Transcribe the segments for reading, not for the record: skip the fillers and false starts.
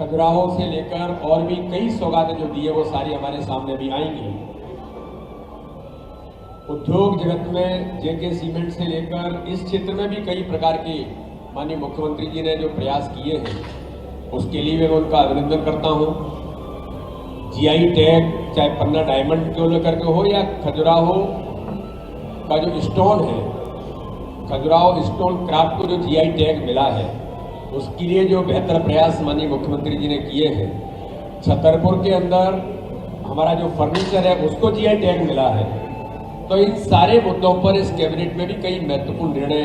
खजुराहो से लेकर और भी कई सौगातें जो दी है वो सारी हमारे सामने भी आएंगी। उद्योग जगत में जेके सीमेंट से लेकर इस क्षेत्र में भी कई प्रकार के माननीय मुख्यमंत्री जी ने जो प्रयास किए हैं उसके लिए मैं उनका अभिनंदन करता हूं। जीआई टैग चाहे पन्ना डायमंड को लेकर के हो या खजुराहो का जो स्टोन है, खजुराहो स्टोन क्राफ्ट को जो जीआई टैग मिला है उसके लिए जो बेहतर प्रयास माननीय मुख्यमंत्री जी ने किए हैं। छतरपुर के अंदर हमारा जो फर्नीचर है उसको जीआई टैग मिला है। तो इन सारे मुद्दों पर इस कैबिनेट में भी कई महत्वपूर्ण निर्णय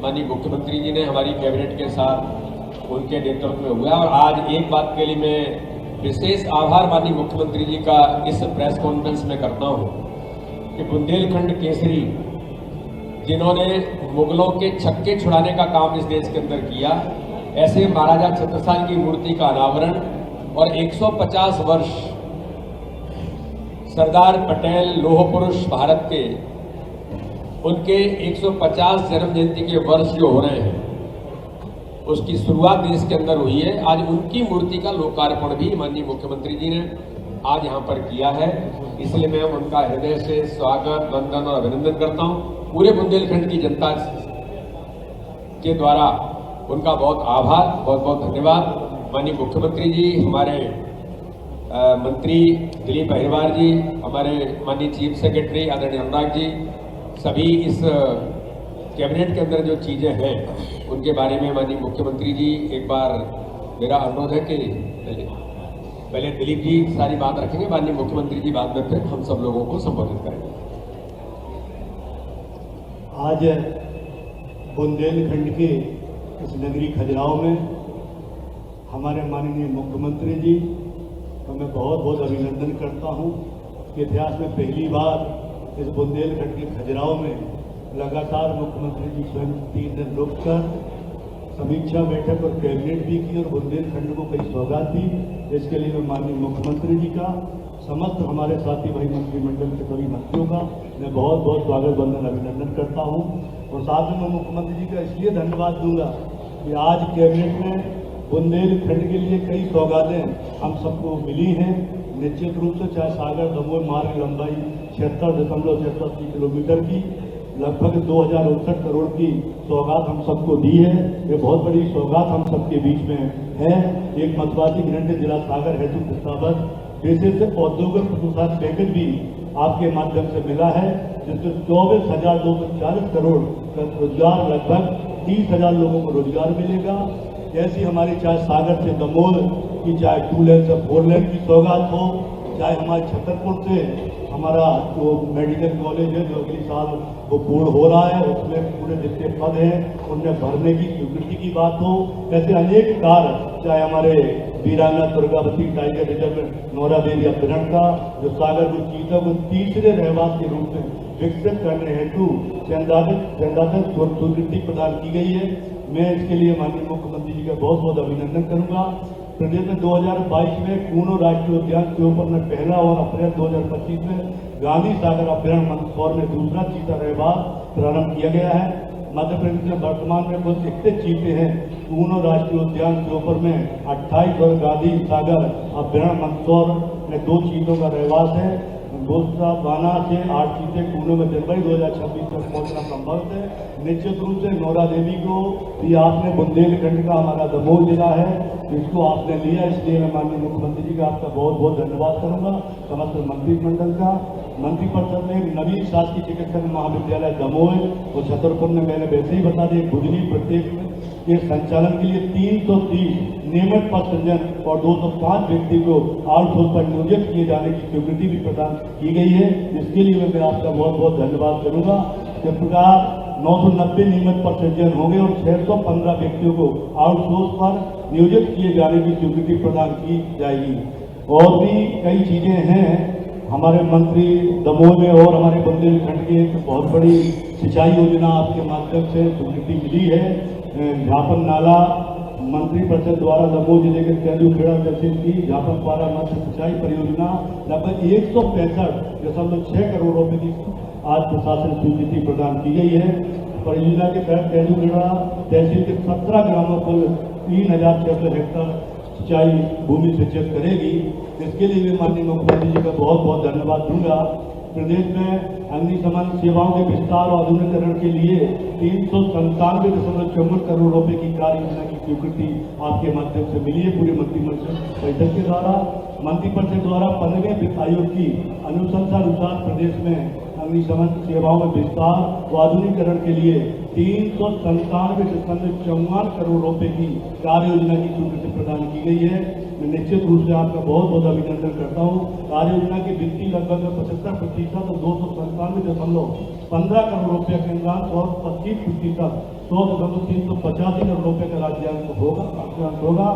माननीय मुख्यमंत्री जी ने हमारी कैबिनेट के साथ उनके नेतृत्व में हुआ। और आज एक बात के लिए मैं विशेष आभार माननीय मुख्यमंत्री जी का इस प्रेस कॉन्फ्रेंस में करता हूं कि बुंदेलखंड केसरी जिन्होंने मुगलों के छक्के छुड़ाने का काम इस देश के अंदर किया, ऐसे महाराजा छत्रसाल की मूर्ति का अनावरण और 150 वर्ष सरदार पटेल लौह पुरुष भारत के उनके 150 जन्म जयंती के वर्ष जो हो रहे हैं उसकी शुरुआत देश के अंदर हुई है। आज उनकी मूर्ति का लोकार्पण भी माननीय मुख्यमंत्री जी ने आज यहाँ पर किया है। इसलिए मैं उनका हृदय से स्वागत, वंदन और अभिनंदन करता हूँ। पूरे बुंदेलखंड की जनता के द्वारा उनका बहुत आभार, बहुत बहुत धन्यवाद। माननीय मुख्यमंत्री जी, हमारे मंत्री दिलीप अहिरवार जी, हमारे माननीय चीफ सेक्रेटरी आदरणीय अनुराग जी, सभी इस कैबिनेट के अंदर जो चीज़ें हैं उनके बारे में माननीय मुख्यमंत्री जी, एक बार मेरा अनुरोध है कि पहले दिलीप जी सारी बात रखेंगे, माननीय मुख्यमंत्री जी बाद में फिर हम सब लोगों को संबोधित करेंगे। आज बुंदेलखंड के इस नगरी खजुराहो में हमारे माननीय मुख्यमंत्री जी तो मैं बहुत बहुत अभिनंदन करता हूं कि इतिहास में पहली बार इस बुंदेलखंड के खजुराहो में लगातार मुख्यमंत्री जी स्वयं 3 दिन रुककर समीक्षा बैठक और कैबिनेट भी की और बुंदेलखंड को कई सौगात दी। इसके लिए मैं माननीय मुख्यमंत्री जी का, समस्त हमारे साथी भाई मंत्रिमंडल के सभी मंत्रियों का मैं बहुत बहुत स्वागत, वंदन, अभिनंदन करता हूं। और साथ में मैं मुख्यमंत्री जी का इसलिए धन्यवाद दूंगा कि आज कैबिनेट में बुंदेलखंड के लिए कई सौगातें हम सबको मिली हैं। निश्चित रूप से चाहे सागर दमोह मार्ग लंबाई 76.87 किलोमीटर की लगभग 2069 करोड़ की सौगात हम सबको दी है। ये बहुत बड़ी सौगात हम सबके बीच में है। एक मतवादी ग्रंथ जिला सागर हेतु प्रस्तावक विशेष औद्योगिक प्रोत्साहन पैकेज भी आपके माध्यम से मिला है, जिसमें 24,240 करोड़ का रोजगार, लगभग 30,000 लोगों को रोजगार मिलेगा। जैसी हमारी चाहे सागर से दमोह की, चाहे 2 लेन से 4 लेन की सौगात हो, चाहे हमारे छतरपुर से हमारा जो मेडिकल कॉलेज है जो अगले साल वो पूर्ण हो रहा है, उसमें पूरे जितने पद हैं उनमें भरने की स्वीकृति की बात हो, ऐसे अनेक कार्य, चाहे हमारे वीरांगना दुर्गावती टाइगर रिजर्व नौरा देवी अभ्यारण्य का जो सागर को चीता को तीसरे रहवास के रूप में विकसित करने हेतु चंदादन स्वीकृति प्रदान की गई है। मैं इसके लिए माननीय मुख्यमंत्री जी का बहुत बहुत अभिनंदन करूंगा। प्रदेश में 2022 में कूनो राष्ट्रीय उद्यान श्योपुर में पहला और अप्रैल 2025 में गांधी सागर अभ्यारण्य मंदसौर में दूसरा चीता रहवास प्रारंभ किया गया है। मध्य प्रदेश में वर्तमान में कुल 31 चीते हैं। कूनो राष्ट्रीय उद्यान श्योपुर में 28 और गांधी सागर अभ्यारण्य मंदसौर में 2 चीतों का रहवास है। गोस्ता बाना से 8 चीते कूनो में जनवरी 2026 तक पहुंचना संभव है। निश्चित रूप से नौरा देवी को भी आपने, बुंदेलखंड का हमारा दमोह जिला है, इसको आपने लिया, इसलिए मैं माननीय मुख्यमंत्री जी का आपका बहुत बहुत धन्यवाद करूंगा। समस्त मंत्रिमंडल का, मंत्रिपरिषद में नवीन शासकीय चिकित्सा महाविद्यालय दमोह और छतरपुर में मैंने वैसे ही बता दिया, गुजरी प्रत्येक के संचालन के लिए 330 नियमित पद सृजन और 205 व्यक्ति को आउटसोर्स पर नियोजित किए जाने की स्वीकृति भी प्रदान की गई है। इसके लिए मैं आपका बहुत बहुत धन्यवाद करूंगा। इस प्रकार 990 नियमित पद सृजन होंगे और 615 व्यक्तियों को आउटसोर्स पर नियोजित किए जाने की स्वीकृति प्रदान की जाएगी। और भी कई चीजें हैं हमारे मंत्री दमोह में और हमारे बुंदेलखंड की एक बहुत बड़ी सिंचाई योजना आपके माध्यम से स्वीकृति मिली है। झापन नाला मंत्री परिषद द्वारा दमोह जिले के तेंदुखेड़ा तहसील की झापन पारा मत्स्य सिंचाई परियोजना लगभग 165.6 करोड़ रुपए की आज प्रशासन स्वीकृति प्रदान की गई है। परियोजना के तहत तेंदुखेड़ा तहसील के 17 ग्रामों पर 3,600 हेक्टेयर सिंचाई भूमि सिंचित करेगी। इसके लिए भी माननीय मुख्यमंत्री जी का बहुत बहुत धन्यवाद दूंगा। प्रदेश में अग्निशमन सेवाओं के विस्तार और आधुनिकीकरण के लिए 397.54 करोड़ रुपए की कार्य योजना की स्वीकृति आपके माध्यम से मिली है। पूरे मंत्रिमंडल बैठक के द्वारा मंत्रिपरिषद द्वारा 15वें वित्त आयोग की अनुशंसा अनुसार प्रदेश में अग्निशमन सेवाओं में विस्तार व आधुनिकीकरण के लिए 397.54 करोड़ रुपए की कार्य योजना की स्वीकृति प्रदान की गई है। मैं निश्चित रूप से आपका बहुत बहुत अभिनंदन करता हूँ। कार्य योजना की वित्तीय लगभग 75% और 297.15 करोड़ रुपये के अनुदान और 25% 100.385 करोड़ रुपये का राज्यांश होगा।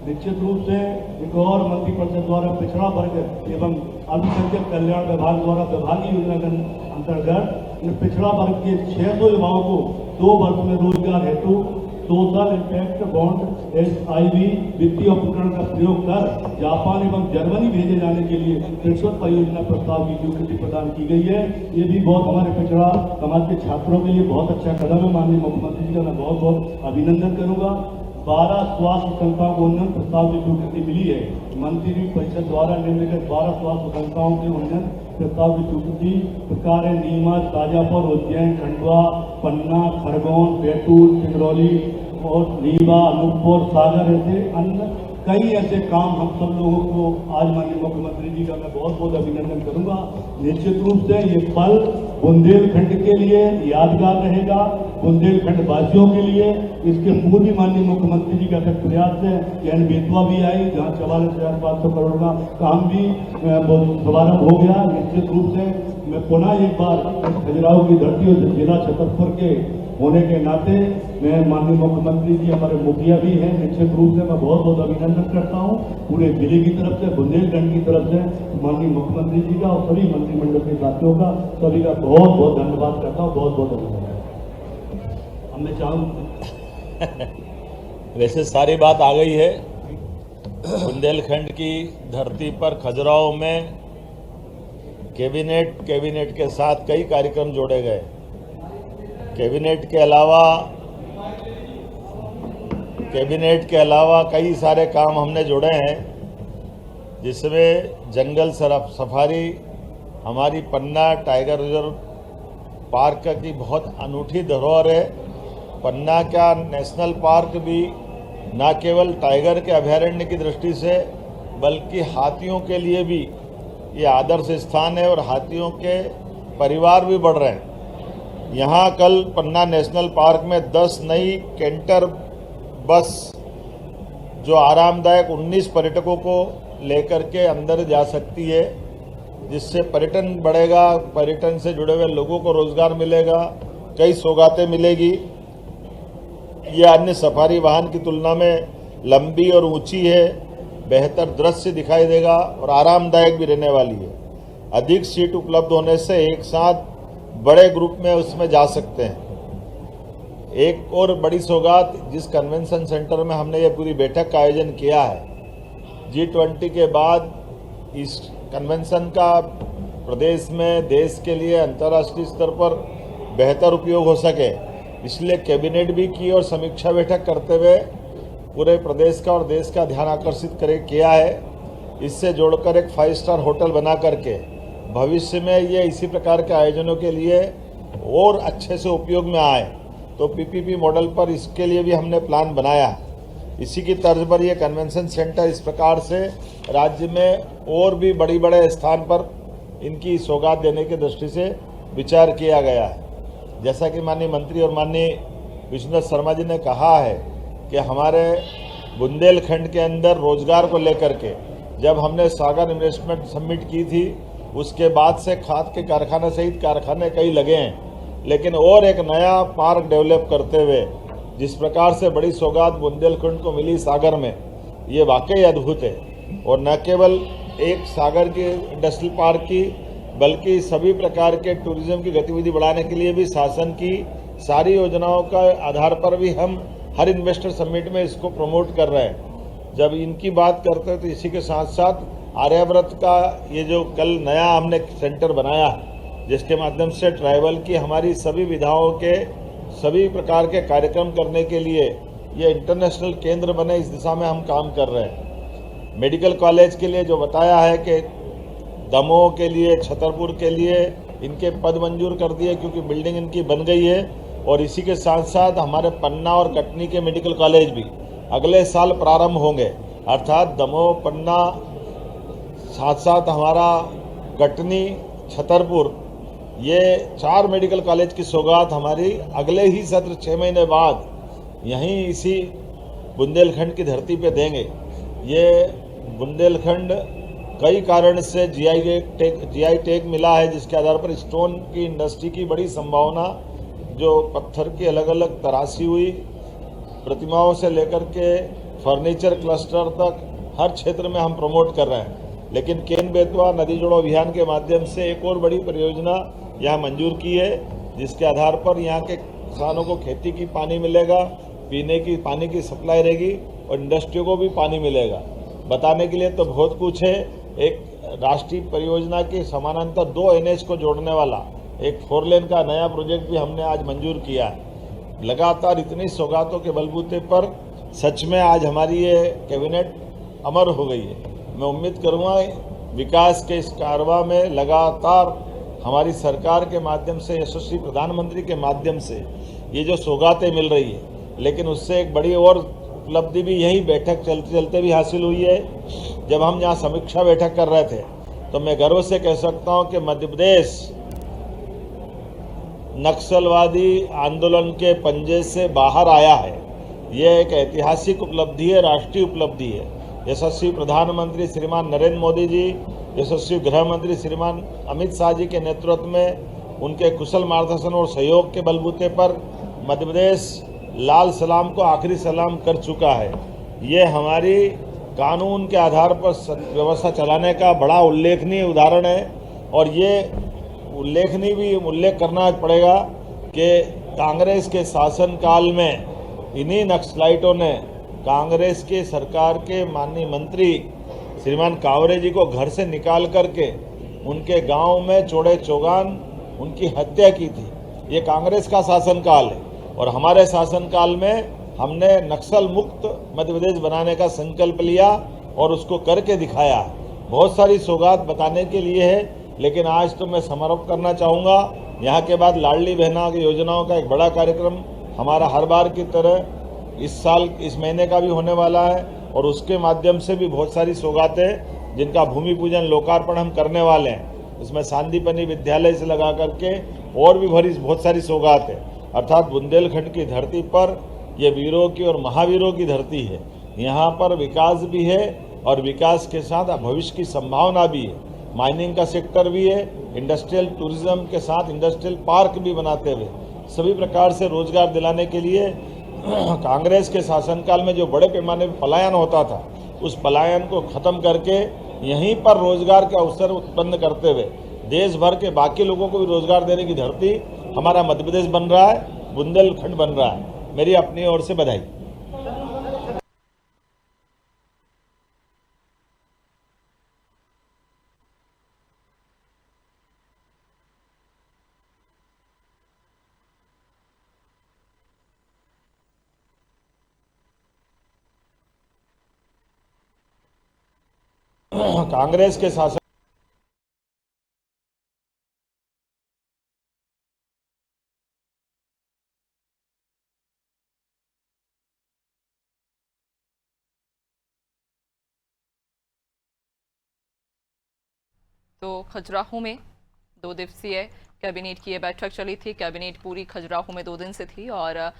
निश्चित रूप से एक और मंत्रिपरिषद द्वारा पिछड़ा वर्ग एवं अल्पसंख्यक कल्याण विभाग द्वारा विभागीय योजना के अंतर्गत पिछड़ा वर्ग के 600 युवाओं को 2 वर्ष में रोजगार हेतु सोशल इम्पैक्ट बॉन्ड SIB वित्तीय उपकरण का प्रयोग कर जापान एवं जर्मनी भेजे जाने के लिए शाश्वत परियोजना प्रस्ताव की स्वीकृति प्रदान की गई है। ये भी बहुत हमारे पिछड़ा समाज के छात्रों के लिए बहुत अच्छा कदम है। माननीय मुख्यमंत्री जी का मैं बहुत बहुत अभिनंदन करूंगा। 12 स्वास्थ्य संस्थाओं को उन्नयन प्रस्ताव की स्वीकृति मिली है। मंत्री परिषद द्वारा निम्नलिखित 12 स्वास्थ्य संस्थाओं के उन्नयन प्रस्ताव की स्वीकृति प्रकार है नीमच, ताजापुर, उज्जैन, खंडवा, पन्ना, खरगोन, बैतूल, सिंगरौली और रीवा, अनूपपुर, सागर ऐसे अन्य कई ऐसे काम हम सब लोगों को आज माननीय मुख्यमंत्री जी का मैं बहुत बहुत अभिनंदन करूंगा। निश्चित रूप से ये पल बुंदेलखंड के लिए यादगार रहेगा, बुंदेलखंड वासियों के लिए। इसके पूर्व भी माननीय मुख्यमंत्री जी का प्रयास है कि बेतवा भी आई, जहाँ 44,500 करोड़ का काम भी शुभारंभ हो गया। निश्चित रूप से मैं पुनः एक बार खजुराहो की धरती और जिला छतरपुर के होने के नाते मैं माननीय मुख्यमंत्री जी हमारे मुखिया भी हैं, निश्चित रूप से मैं बहुत बहुत अभिनंदन करता हूं पूरे जिले की तरफ से, बुंदेलखंड की तरफ से माननीय मुख्यमंत्री जी का और सभी मंत्रिमंडल के साथियों का सभी का बहुत बहुत धन्यवाद करता हूं। बहुत बहुत अभिनंदन। अब मैं चाहूँ वैसे सारी बात आ गई है। बुंदेलखंड की धरती पर खजुराहो में कैबिनेट के साथ कई कार्यक्रम जोड़े गए। कैबिनेट के अलावा कई सारे काम हमने जोड़े हैं, जिसमें जंगल सफारी, हमारी पन्ना टाइगर रिजर्व पार्क की बहुत अनूठी धरोहर है। पन्ना का नेशनल पार्क भी न केवल टाइगर के अभयारण्य की दृष्टि से बल्कि हाथियों के लिए भी ये आदर्श स्थान है और हाथियों के परिवार भी बढ़ रहे हैं। यहाँ कल पन्ना नेशनल पार्क में 10 नई कैंटर बस जो आरामदायक 19 पर्यटकों को लेकर के अंदर जा सकती है, जिससे पर्यटन बढ़ेगा, पर्यटन से जुड़े हुए लोगों को रोजगार मिलेगा, कई सौगातें मिलेगी। ये अन्य सफारी वाहन की तुलना में लंबी और ऊंची है, बेहतर दृश्य दिखाई देगा और आरामदायक भी रहने वाली है। अधिक सीट उपलब्ध होने से एक साथ बड़े ग्रुप में उसमें जा सकते हैं। एक और बड़ी सौगात, जिस कन्वेंशन सेंटर में हमने ये पूरी बैठक का आयोजन किया है, G20 के बाद इस कन्वेंशन का प्रदेश में देश के लिए अंतर्राष्ट्रीय स्तर पर बेहतर उपयोग हो सके, इसलिए कैबिनेट भी की और समीक्षा बैठक करते हुए पूरे प्रदेश का और देश का ध्यान आकर्षित किया है। इससे जोड़कर एक 5 स्टार होटल बना करके भविष्य में ये इसी प्रकार के आयोजनों के लिए और अच्छे से उपयोग में आए, तो PPP मॉडल पर इसके लिए भी हमने प्लान बनाया। इसी की तर्ज पर ये कन्वेंशन सेंटर इस प्रकार से राज्य में और भी बड़े स्थान पर इनकी सौगात देने की दृष्टि से विचार किया गया है। जैसा कि माननीय मंत्री और माननीय विष्णु शर्मा जी ने कहा है कि हमारे बुंदेलखंड के अंदर रोजगार को लेकर के जब हमने सागर इन्वेस्टमेंट समिट की थी, उसके बाद से खाद के कारखाने सहित कारखाने कई लगे हैं, लेकिन और एक नया पार्क डेवलप करते हुए जिस प्रकार से बड़ी सौगात बुंदेलखंड को मिली सागर में, ये वाकई अद्भुत है। और न केवल एक सागर की इंडस्ट्रियल पार्क की, बल्कि सभी प्रकार के टूरिज्म की गतिविधि बढ़ाने के लिए भी शासन की सारी योजनाओं का आधार पर भी हम हर इन्वेस्टर समिट में इसको प्रमोट कर रहे हैं। जब इनकी बात करते हैं तो इसी के साथ साथ आर्याव्रत का ये जो कल नया हमने सेंटर बनाया, जिसके माध्यम से ट्राइबल की हमारी सभी विधाओं के सभी प्रकार के कार्यक्रम करने के लिए ये इंटरनेशनल केंद्र बने, इस दिशा में हम काम कर रहे हैं। मेडिकल कॉलेज के लिए जो बताया है कि दमोह के लिए, छतरपुर के लिए इनके पद मंजूर कर दिए क्योंकि बिल्डिंग इनकी बन गई है, और इसी के साथ साथ हमारे पन्ना और कटनी के मेडिकल कॉलेज भी अगले साल प्रारंभ होंगे। अर्थात दमोह, पन्ना, साथ साथ हमारा कटनी, छतरपुर, ये 4 मेडिकल कॉलेज की सौगात हमारी अगले ही सत्र 6 महीने बाद यहीं इसी बुंदेलखंड की धरती पे देंगे। ये बुंदेलखंड कई कारण से जीआई टैग मिला है, जिसके आधार पर स्टोन की इंडस्ट्री की बड़ी संभावना, जो पत्थर की अलग अलग तराशी हुई प्रतिमाओं से लेकर के फर्नीचर क्लस्टर तक हर क्षेत्र में हम प्रमोट कर रहे हैं। लेकिन केन बेतवा नदी जोड़ो अभियान के माध्यम से एक और बड़ी परियोजना यहाँ मंजूर की है, जिसके आधार पर यहाँ के किसानों को खेती की पानी मिलेगा, पीने की पानी की सप्लाई रहेगी और इंडस्ट्रियों को भी पानी मिलेगा। बताने के लिए तो बहुत कुछ है। एक राष्ट्रीय परियोजना के समानांतर 2 NH को जोड़ने वाला एक 4 लेन का नया प्रोजेक्ट भी हमने आज मंजूर किया है। लगातार इतनी सौगातों के बलबूते पर सच में आज हमारी ये कैबिनेट अमर हो गई है। मैं उम्मीद करूँगा विकास के इस कारवां में लगातार हमारी सरकार के माध्यम से, यशस्वी प्रधानमंत्री के माध्यम से ये जो सौगातें मिल रही है, लेकिन उससे एक बड़ी और उपलब्धि भी यही बैठक चलते चलते भी हासिल हुई है। जब हम यहाँ समीक्षा बैठक कर रहे थे तो मैं गर्व से कह सकता हूँ कि मध्य प्रदेश नक्सलवादी आंदोलन के पंजे से बाहर आया है। ये एक ऐतिहासिक उपलब्धि है, राष्ट्रीय उपलब्धि है। यशस्वी प्रधानमंत्री श्रीमान नरेंद्र मोदी जी, यशस्वी गृह मंत्री श्रीमान अमित शाह जी के नेतृत्व में उनके कुशल मार्गदर्शन और सहयोग के बलबूते पर मध्य प्रदेश लाल सलाम को आखिरी सलाम कर चुका है। ये हमारी कानून के आधार पर व्यवस्था चलाने का बड़ा उल्लेखनीय उदाहरण है। और ये उल्लेखनीय भी उल्लेख करना पड़ेगा कि कांग्रेस के शासनकाल में इन्हीं नक्सलाइटों ने कांग्रेस के सरकार के माननीय मंत्री श्रीमान कावरे जी को घर से निकाल करके उनके गांव में चौड़े चौगान उनकी हत्या की थी। ये कांग्रेस का शासनकाल है और हमारे शासनकाल में हमने नक्सल मुक्त मध्य प्रदेश बनाने का संकल्प लिया और उसको करके दिखाया। बहुत सारी सौगात बताने के लिए है, लेकिन आज तो मैं समारोह करना चाहूँगा। यहाँ के बाद लाडली बहना की योजनाओं का एक बड़ा कार्यक्रम हमारा हर बार की तरह इस साल इस महीने का भी होने वाला है और उसके माध्यम से भी बहुत सारी सौगातें जिनका भूमि पूजन लोकार्पण हम करने वाले हैं। इसमें सांदीपनी विद्यालय से लगा करके और भी बहुत सारी सौगात है। अर्थात बुंदेलखंड की धरती पर ये वीरों की और महावीरों की धरती है। यहाँ पर विकास भी है और विकास के साथ भविष्य की संभावना भी है। माइनिंग का सेक्टर भी है, इंडस्ट्रियल टूरिज्म के साथ इंडस्ट्रियल पार्क भी बनाते हुए सभी प्रकार से रोजगार दिलाने के लिए कांग्रेस के शासनकाल में जो बड़े पैमाने पर पलायन होता था, उस पलायन को खत्म करके यहीं पर रोजगार के अवसर उत्पन्न करते हुए देश भर के बाकी लोगों को भी रोजगार देने की धरती हमारा मध्य प्रदेश बन रहा है, बुंदेलखंड बन रहा है। मेरी अपनी ओर से बधाई। कांग्रेस के शासन तो खजुराहो में 2 दिवसीय कैबिनेट की ये बैठक चली थी। कैबिनेट पूरी खजुराहो में 2 दिन से थी और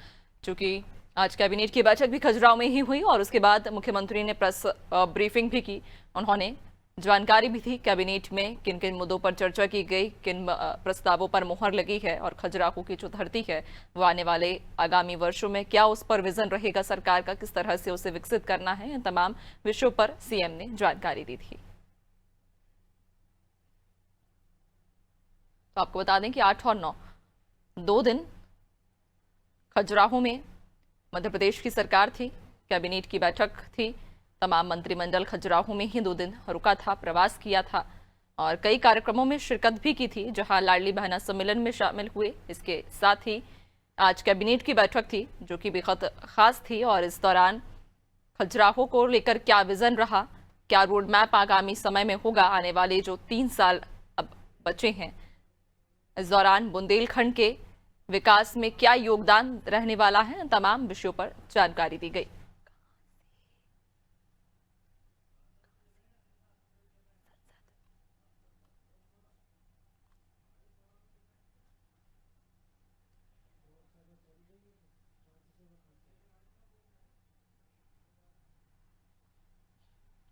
चूंकि आज कैबिनेट की बैठक भी खजुराहो में ही हुई और उसके बाद मुख्यमंत्री ने प्रेस ब्रीफिंग भी की। उन्होंने जानकारी भी थी कैबिनेट में किन किन मुद्दों पर चर्चा की गई, किन प्रस्तावों पर मुहर लगी है और खजुराहो की जो धरती है वो आने वाले आगामी वर्षों में क्या उस पर विजन रहेगा सरकार का, किस तरह से उसे विकसित करना है, इन तमाम विषयों पर सीएम ने जानकारी दी थी। तो आपको बता दें कि 8 और 9 2 दिन खजुराहो में मध्य प्रदेश की सरकार थी, कैबिनेट की बैठक थी। तमाम मंत्रिमंडल खजुराहो में ही 2 दिन रुका था, प्रवास किया था और कई कार्यक्रमों में शिरकत भी की थी, जहां लाडली बहना सम्मेलन में शामिल हुए। इसके साथ ही आज कैबिनेट की बैठक थी जो कि बेहद खास थी और इस दौरान खजुराहो को लेकर क्या विजन रहा, क्या रोड मैप आगामी समय में होगा, आने वाले जो 3 साल अब बचे हैं इस दौरान बुंदेलखंड के विकास में क्या योगदान रहने वाला है, तमाम विषयों पर जानकारी दी गई।